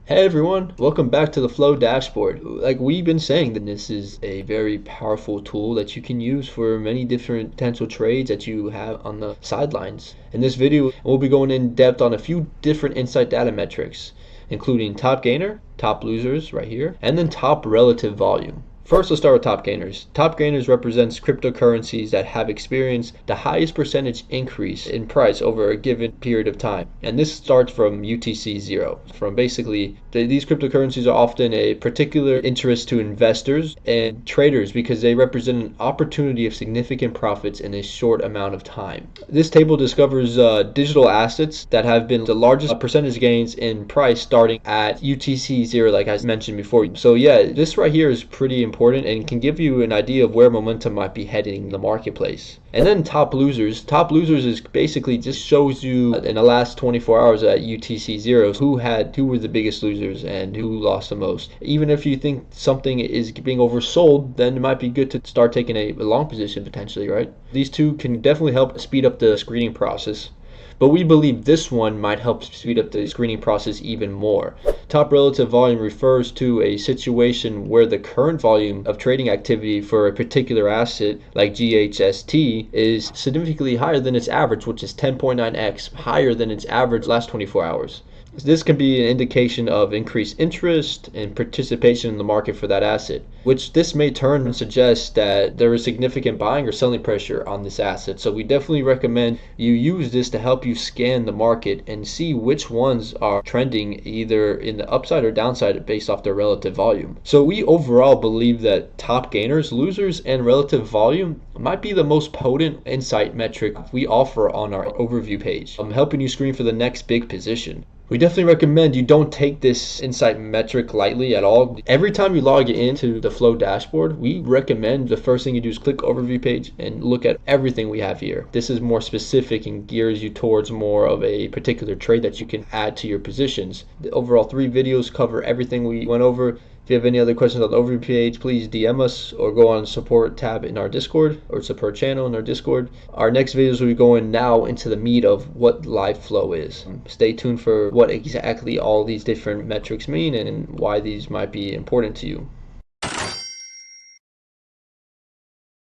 Hey everyone, welcome back to the Flow dashboard. Like we've been saying, that this is a very powerful tool that you can use for many different potential trades that you have on the sidelines. In this video, we'll be going in depth on a few different insight data metrics, including top gainer, top losers right here, and then top relative volume. First, let's start with top gainers. Top gainers represents cryptocurrencies that have experienced the highest percentage increase in price over a given period of time. And this starts from UTC-0. From basically, these cryptocurrencies are often a particular interest to investors and traders because they represent an opportunity of significant profits in a short amount of time. This table discovers digital assets that have been the largest percentage gains in price starting at UTC-0, like I mentioned before. So yeah, this right here is pretty important and can give you an idea of where momentum might be heading in the marketplace. And then top losers. Top losers is basically just shows you in the last 24 hours at UTC-0 who were the biggest losers and who lost the most. Even if you think something is being oversold, then it might be good to start taking a long position potentially, right? These two can definitely help speed up the screening process. But we believe this one might help speed up the screening process even more. Top relative volume refers to a situation where the current volume of trading activity for a particular asset, like GHST, is significantly higher than its average, which is 10.9x higher than its average last 24 hours. This can be an indication of increased interest and participation in the market for that asset, which this may turn and suggest that there is significant buying or selling pressure on this asset. So we definitely recommend you use this to help you scan the market and see which ones are trending either in the upside or downside based off their relative volume. So we overall believe that top gainers, losers, and relative volume might be the most potent insight metric we offer on our overview page, helping you screen for the next big position. We definitely recommend you don't take this insight metric lightly at all. Every time you log into the Flow dashboard, we recommend the first thing you do is click overview page and look at everything we have here. This is more specific and gears you towards more of a particular trade that you can add to your positions. The overall 3 videos cover everything we went over. If you have any other questions on the overview page, please DM us or go on the support tab in our Discord or support channel in our Discord. Our next videos will be going now into the meat of what live flow is. Stay tuned for what exactly all these different metrics mean and why these might be important to you.